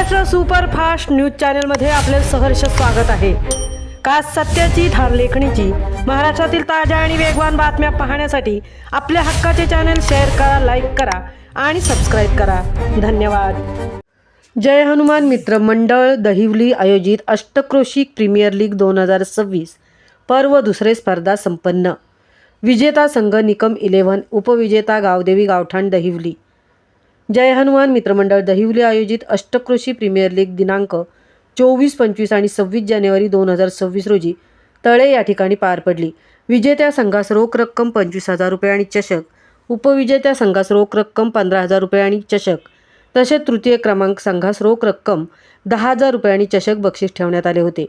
Maharashtra superfast news चॅनलमध्ये आपले सहर्ष स्वागत आहे। का सत्याची धार लेखणीची महाराष्ट्रातील ताज्या आणि वेगवान बातम्या पाहण्यासाठी आपल्या हक्काचे चॅनल शेअर करा, लाईक करा आणि सबस्क्राइब करा। धन्यवाद। जय हनुमान मित्र मंडळ दहिवली आयोजित अष्टक्रोशी प्रीमियर लीग 2026 पर्व दुसरे स्पर्धा संपन्न। विजेता संघ निकम 11, उपविजेता गावदेवी गावठाण दहिवली। जय हनुमान मित्रमंडळ दहिवली आयोजित अष्टक्रोशी प्रीमियर लीग दिनांक 24, 25 आणि 26 जानेवारी 2026 रोजी तळे या ठिकाणी पार पडली। विजेत्या संघास रोख रक्कम 25,000 रुपये आणि चषक, उपविजेत्या संघास रोख रक्कम 15,000 रुपये आणि चषक, तसेच तृतीय क्रमांक संघास रोख रक्कम 10,000 रुपये आणि चषक बक्षीस ठेवण्यात आले होते।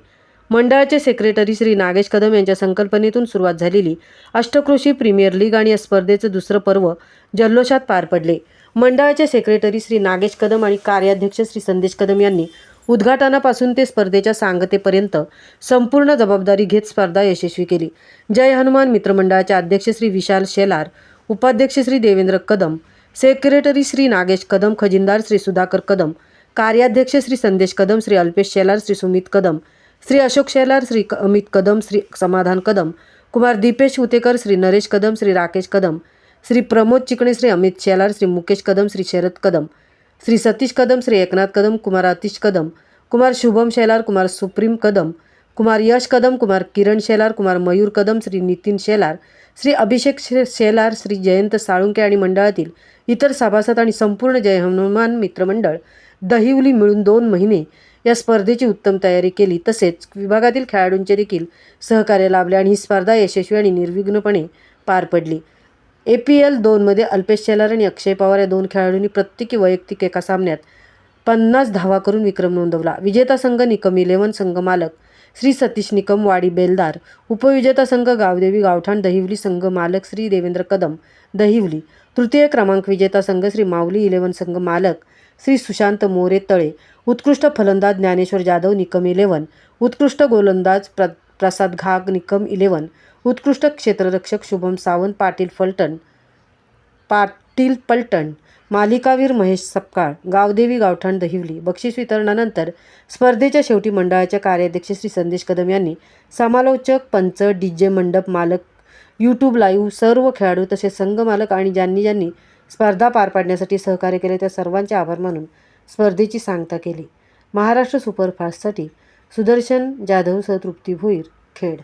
मंडळाचे सेक्रेटरी श्री नागेश कदम यांच्या संकल्पनेतून सुरुवात झालेली अष्टक्रोशी प्रीमियर लीग आणि या स्पर्धेचे दुसरे पर्व जल्लोषात पार पडले। मंडळाचे सेक्रेटरी श्री नागेश कदम आणि कार्याध्यक्ष श्री संदेश कदम यांनी उद्घाटनापासून ते स्पर्धेच्या सांगतेपर्यंत संपूर्ण जबाबदारी घेत स्पर्धा यशस्वी केली। जय हनुमान मित्रमंडळाचे अध्यक्ष श्री विशाल शेलार, उपाध्यक्ष श्री देवेंद्र कदम, सेक्रेटरी श्री नागेश कदम, खजिनदार श्री सुधाकर कदम, कार्याध्यक्ष श्री संदेश कदम, श्री अल्पेश शेलार, श्री सुमित कदम, श्री अशोक शेलार, श्री अमित कदम, श्री समाधान कदम, कुमार दीपेश उतेकर, श्री नरेश कदम, श्री राकेश कदम, श्री प्रमोद चिकणे, श्री अमित शेलार, श्री मुकेश कदम, श्री शरद कदम, श्री सतीश कदम, श्री एकनाथ कदम, कुमार आतिश कदम, कुमार शुभम शेलार, कुमार सुप्रीम कदम, कुमार यश कदम, कुमार किरण शेलार, कुमार मयूर कदम, श्री नितीन शेलार, श्री अभिषेक शेलार, श्री जयंत साळुंके आणि मंडळातील इतर सभासद आणि संपूर्ण जय हनुमान मित्रमंडळ दहिवली मिळून 2 महिने या स्पर्धेची उत्तम तयारी केली। तसेच विभागातील खेळाडूंचे देखील सहकार्य लाभले आणि ही स्पर्धा यशस्वी आणि निर्विघ्नपणे पार पडली। APL 2 मध्ये अल्पेश शेलार आणि अक्षय पवार या 2 खेळाडूंनी प्रत्येकी वैयक्तिक एका सामन्यात 50 धावा करून विक्रम नोंदवला। विजेता संघ निकम 11 संघ मालक श्री सतीश निकम वाडी बेलदार, उपविजेता संघ गावदेवी गावठाण दहिवली संघ मालक श्री देवेंद्र कदम दहिवली, तृतीय क्रमांक विजेता संघ श्री माऊली 11 संघ मालक श्री सुशांत मोरे तळे, उत्कृष्ट फलंदाज ज्ञानेश्वर जाधव निकम 11, उत्कृष्ट गोलंदाज प्रसाद घाग निकम 11, उत्कृष्ट क्षेत्ररक्षक शुभम सावंत पाटील पलटण, मालिकावीर महेश सपकाळ गावदेवी गावठाण दहिवली। बक्षीस वितरणानंतर स्पर्धेच्या शेवटी मंडळाच्या कार्याध्यक्ष श्री संदेश कदम यांनी समालोचक, पंच, DJ मंडप मालक, YouTube लाईव्ह, सर्व खेळाडू तसेच संघ मालक आणि ज्यांनी स्पर्धा पार पाडण्यासाठी सहकार्य केले त्या सर्वांचे आभार मानून स्पर्धेची सांगता केली। महाराष्ट्र सुपरफास्टसाठी सुदर्शन जाधवसह तृप्ती भोईर, खेड।